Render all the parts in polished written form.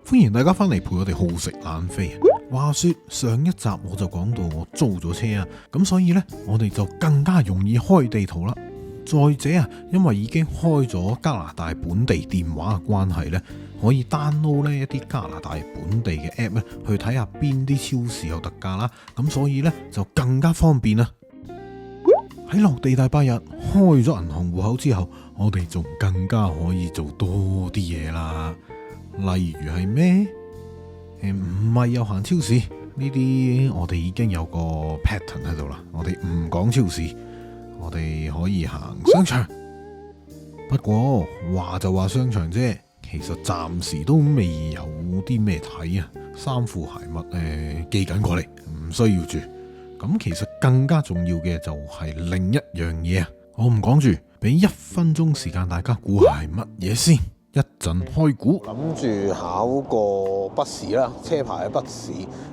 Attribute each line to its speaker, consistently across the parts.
Speaker 1: 歡迎大家翻嚟陪我哋好食懶飛啊！話說上一集我就講到我租咗車啊，咁所以呢，我哋就更加容易開地圖啦。再者啊，因為已經開咗加拿大本地電話嘅關係呢，可以 download 呢一啲加拿大本地嘅 app 咧，去睇下邊啲超市有特價啦。咁所以呢，就更加方便啦。喺落地大8日開咗銀行戶口之後，我哋仲更加可以做多啲嘢啦。例如係咩？唔係有行超市呢啲，我哋已經有個 pattern 喺度啦。我哋唔講超市，我哋可以行商場。不過話就話商場啫，其實暫時都未有啲咩睇啊。衫褲鞋襪寄緊過嚟，唔需要住。咁其實更加重要嘅就係另一樣嘢啊！我唔講住，俾1分鐘時間大家估下係乜嘢先。一陣開估，
Speaker 2: 諗住考個筆試啦，車牌嘅筆試。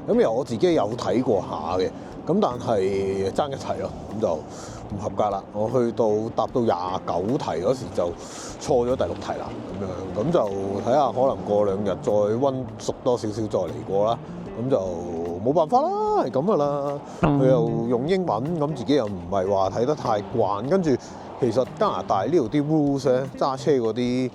Speaker 2: 咁由我自己有睇過下嘅，咁但係爭一題咯，咁就唔合格啦。我去到答到29題嗰時就錯咗第6題啦，咁就睇下可能過2日再溫熟多少少再嚟過啦。咁就冇辦法啦，係咁噶啦。佢又用英文，咁自己又唔係話睇得太慣。跟住其實加拿大呢度啲 rules 咧，揸車嗰啲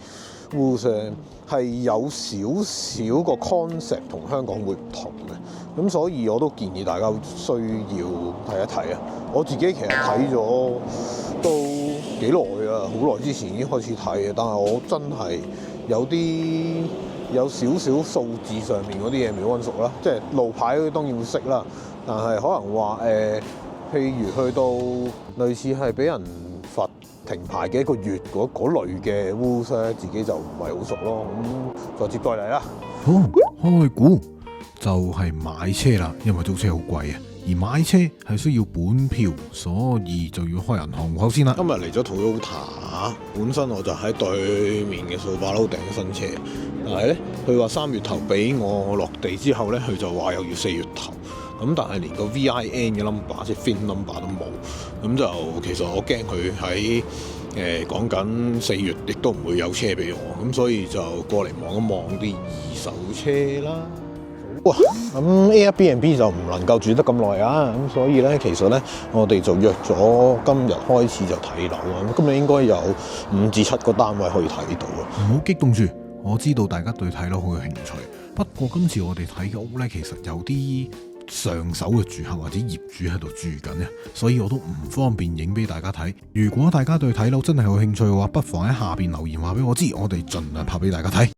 Speaker 2: rules 係有少少個 concept 同香港會唔同嘅。咁所以我都建議大家需要睇一睇啊。我自己其實睇咗都幾耐啊，好耐之前已經開始睇嘅，但係我真係有少少數字上面嗰啲嘢未溫熟啦，即係路牌當然會識啦，但係可能話譬如去到類似係俾人罰停牌嘅1個月嗰類嘅 rules 咧，自己就唔係好熟咯。咁再接再厲啦。
Speaker 1: 好，開估就係買車啦，因為租車好貴啊，而買車係需要本票，所以就要開銀行戶口先啦。
Speaker 2: 今日嚟咗 Toyota，本身我就喺對面嘅掃把撈訂新車，但係咧佢話3月頭俾我落地之後咧，佢就話又要4月頭，咁但係連個 VIN 嘅 number 即係 VIN number 都冇，咁就其實我驚佢喺講緊4月亦都唔會有車俾我，咁所以就過嚟望一望啲二手車啦。哇！咁 Airbnb 就唔能夠住得咁耐啊，咁所以咧，其實咧，我哋就約咗今日開始就睇樓啊。咁今日應該有5至7個單位可以睇到啊。
Speaker 1: 唔好激動住，我知道大家對睇樓好有興趣。不過今次我哋睇嘅屋咧，其實有啲上手嘅住客或者業主喺度住緊啊，所以我都唔方便影俾大家睇。如果大家對睇樓真係有興趣嘅話，不妨喺下邊留言話俾我知，我哋盡量拍俾大家睇。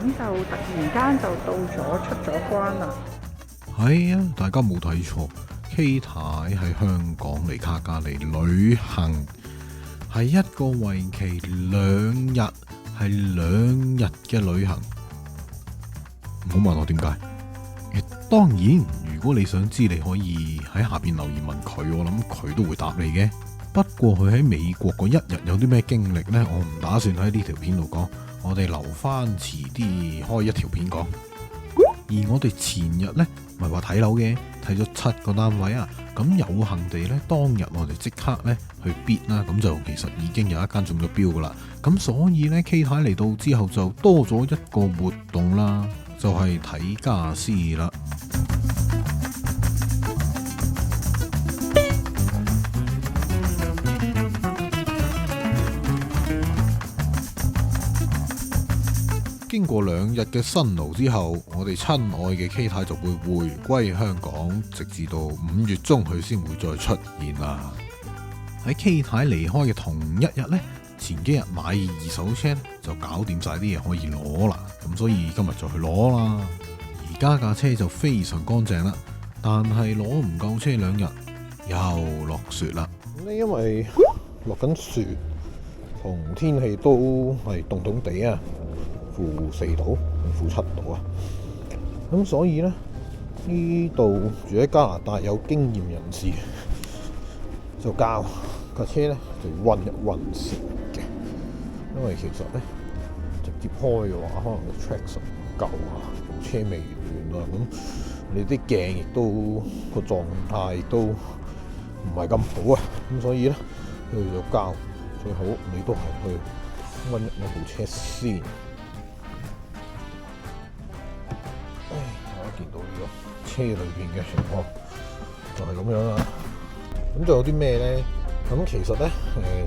Speaker 3: 咁就突然間就到咗出咗關啦。
Speaker 1: 係啊，大家冇睇錯，K 太喺香港嚟卡加利旅行，係一個為期2日，係2日嘅旅行。唔好問我點解。當然，如果你想知，你可以喺下邊留言問佢，我諗佢都會答你嘅。不過佢喺美國嗰1日有啲咩經歷呢？我唔打算喺呢條片度講。我哋留翻遲啲開一條片講。而我哋前日呢，咪話睇樓嘅，睇咗7個單位啊。咁有幸地呢，當日我哋即刻呢去 bid 啦，咁就其實已經有一間中咗標噶啦。咁所以呢 K 太嚟到之後就多咗一個活動啦，就係睇家私啦。經過2日嘅辛勞之後，我哋親愛嘅 K 太就會回歸香港，直至到5月中佢先會再出現啦。喺 K 太離開嘅同一日呢，前幾日買二手車就搞掂晒啲嘢可以攞啦，咁所以今日就去攞啦。而家架車就非常乾淨啦，但係攞唔夠車2日又落雪啦。
Speaker 2: 咁因為落緊雪，同天氣都係凍凍地啊。-4度、-7度啊，咁所以咧呢度住喺加拿大有經驗人士就教架車咧就要溫一溫先嘅，因為其實咧直接開嘅話，可能個 traction 唔夠啊，車未暖啊，咁你啲鏡亦都個狀態都唔係咁好啊，咁所以咧佢就教最好你都係去溫一部車先。大家見到呢個車裏邊嘅情況就係咁樣啦。咁仲有啲咩咧？咁其實咧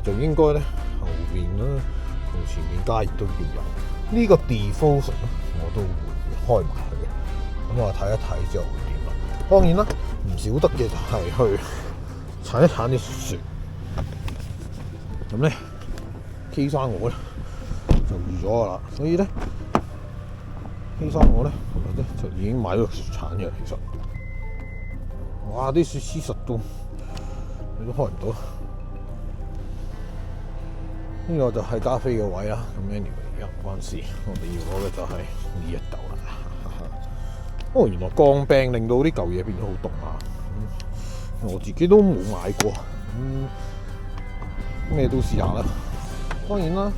Speaker 2: 就應該咧後邊啦同前面加熱都要有。呢個 defrost 咧我都會開埋佢嘅。咁我睇一睇之後會點啦。當然啦，唔少得嘅就係去鏟一鏟啲雪。咁咧 K 生我咧就預咗噶啦，所以咧 K 生我咧琴日咧就已經買咗雪鏟嘅。其實哇啲雪黐實到你都開唔到。呢個就係加菲嘅位啦。咁 anyway 而家唔關事，我哋要攞嘅就係呢一嚿啦。哦，原來鋼柄令到啲舊嘢變咗好凍啊！我自己都冇買過，咩都試下啦。當然啦，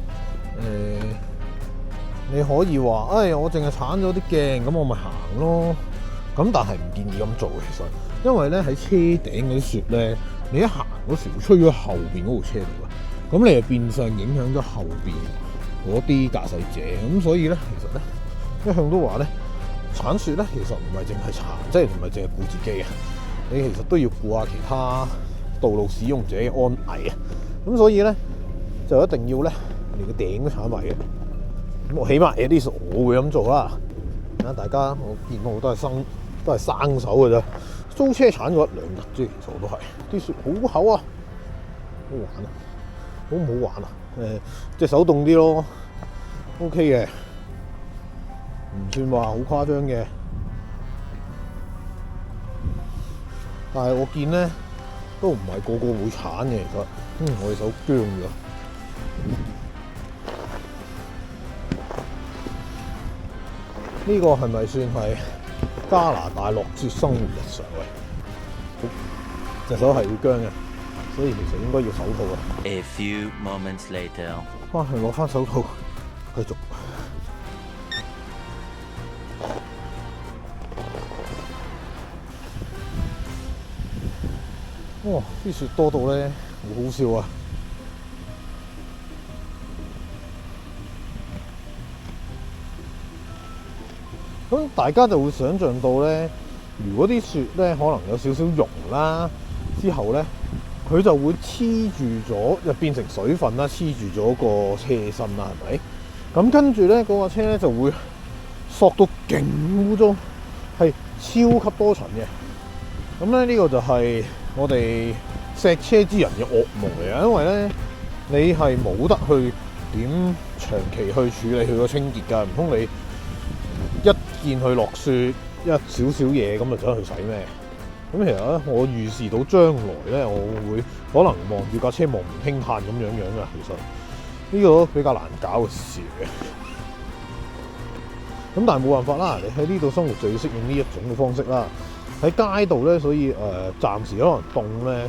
Speaker 2: 你可以話，我淨係鏟咗啲鏡，咁我咪行咯。咁但係唔建議咁做嘅，其實，因為咧喺車頂嗰啲雪咧，你一行嗰時會吹咗後邊嗰部車度啊。咁你就變相影響咗後邊嗰啲駕駛者。咁所以咧，其實咧一向都話咧。鏟雪咧，其實唔係淨係鏟，即係唔係淨係顧自己嘅，你其實都要顧下其他道路使用者嘅安危啊。咁所以咧，就一定要咧連個頂都鏟埋嘅。咁我起碼 at least 我會咁做啦。啊，大家我見到我都係生手嘅啫，租車鏟咗1-2日啫，其實我都係啲雪好厚啊，好玩啊，好唔好玩啊？隻手凍啲咯 ，OK 嘅。唔算話好誇張嘅，但係我見咧都唔係個個會鏟嘅，其實，我隻手僵咗。呢個係咪算係加拿大落雪生活日常喂？隻手係會僵嘅，所以其實應該要手套嘅。
Speaker 4: A few moments later，
Speaker 2: 翻去攞翻手套，繼續。哇！啲雪多到咧，好好笑啊！咁大家就會想像到咧，如果啲雪咧可能有少少溶啦，之後咧佢就會黐住咗，就變成水分啦，黐住咗個車身啦，係咪？咁跟住咧，嗰個車咧就會索到勁污糟，係超級多塵嘅。咁咧呢個就係我哋錫車之人嘅噩夢嚟啊！因為咧你係冇得去點長期去處理佢個清潔㗎，唔通你一見佢落雪一少少嘢咁就走去洗咩？咁其實咧我預示到將來咧，我會可能望住架車望唔輕嘆咁樣㗎。其實呢個都比較難搞嘅事嘅。咁但係冇辦法啦，你喺呢度生活就要適應呢一種嘅方式啦。喺街度咧，所以暫時可能凍咧。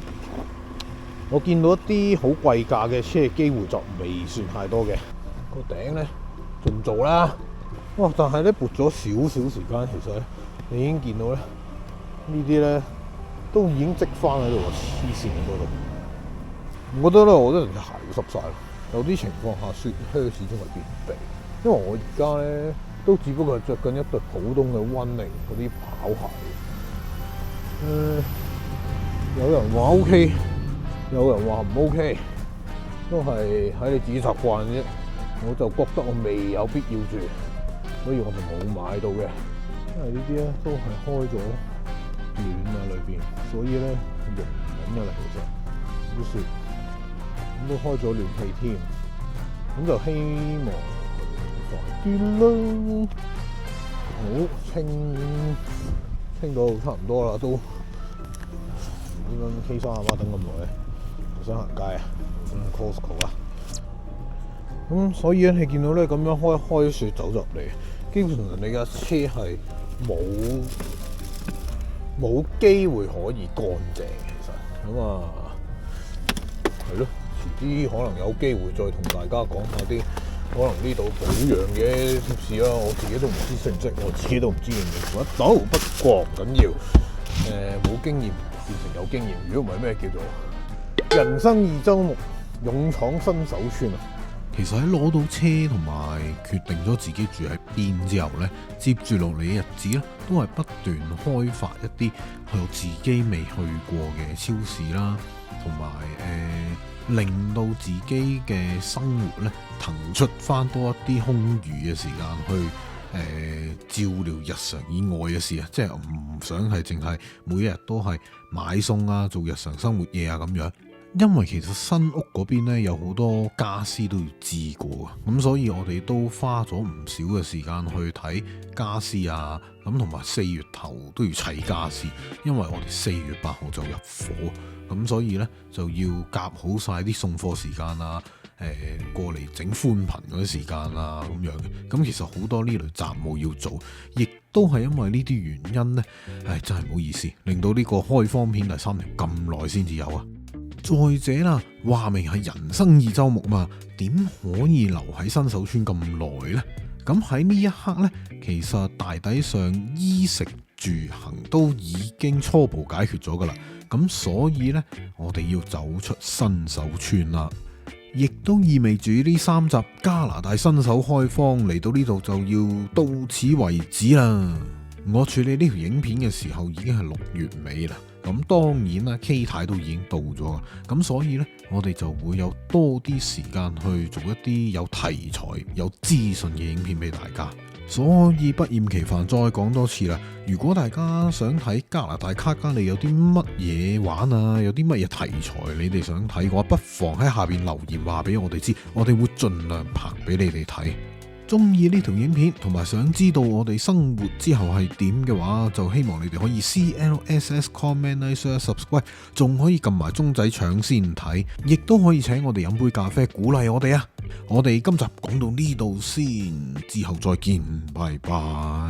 Speaker 2: 我見到一啲好貴價嘅車嘅機會就未算太多嘅。個頂咧仲做啦，哇！但係咧撥咗少少時間，其實咧你已經見到咧呢啲咧都已經積翻喺度喎，黐線嗰度。我覺得咧，我覺得人隻鞋會濕晒咯。有啲情況下雪靴始終係必備，因為我而家咧都只不過係着緊一對普通嘅溫寧嗰啲跑鞋。有人話 OK， 有人話唔 OK， 都係喺你自己習慣啫。我就覺得我未有必要住，所以我就冇買到嘅。因為呢啲咧都係開咗暖啊裏邊，所以咧溶緊㗎啦。其實啲雪咁都開咗暖氣添，咁就希望快啲啦。好清到差唔多啦，都點樣 K 衫阿媽等咁耐咧？我想行街啊，Costco 啊。咁所以咧，你見到咧咁樣開雪走入嚟，基本上你架車係冇機會可以乾淨嘅。其實咁啊，係咯，遲啲可能有機會再同大家講下啲可能呢度保養嘅貼士啦。我自己都唔知識唔識，我自己都唔知認唔認得到。不過唔緊要，冇經驗變成有經驗。如果唔係咩叫做人生二周目，勇闖新手村啊！
Speaker 1: 其實喺攞到車同埋決定咗自己住喺邊之後呢，接住落嚟嘅日子呢，都係不斷開發一啲我自己未去過嘅超市啦，同埋令到自己嘅生活呢騰出翻多一啲空餘嘅時間去照料日常以外嘅事啊，即係唔想係淨係每一日都係買餸啊，做日常生活嘢啊咁樣。因為其實新屋嗰邊呢，有好多家私都要置過，咁所以我哋都花咗唔少嘅時間去睇家私啊，咁同埋4月頭都要砌家私，因為我哋4月8號就入伙，咁所以呢，就要夾好晒啲送貨時間啊，過嚟整寬頻嗰啲時間啊咁樣嘅，咁其實好多呢類雜務要做，亦都係因為呢啲原因呢，真係唔好意思，令到呢個開荒片第3條咁耐先至有啊！再者啦，話明係人生二周目嘛，點可以留喺新手村咁耐呢？咁喺呢一刻呢，其實大抵上衣食住行都已經初步解決咗噶啦。咁所以呢，我哋要走出新手村啦，亦都意味住呢3集加拿大新手開荒嚟到呢度就要到此為止啦。我處理呢條影片嘅時候已經係6月尾啦。咁當然啦 ，K 太都已經到咗啦，咁所以呢，我哋就會有多啲時間去做一啲有題材、有資訊嘅影片俾大家。所以不厭其煩再講多次啦，如果大家想睇加拿大卡加利有啲乜嘢玩啊，有啲乜嘢題材你哋想睇嘅話，不妨喺下邊留言話俾我哋知，我哋會盡量拍俾你哋睇。中意呢條影片同埋想知道我哋生活之後係點嘅話，就希望你哋可以 CLSS comment like share subscribe， 仲可以撳埋鐘仔搶先睇，亦都可以請我哋飲杯咖啡鼓勵我哋啊！我哋今集講到呢度先，之後再見，拜拜。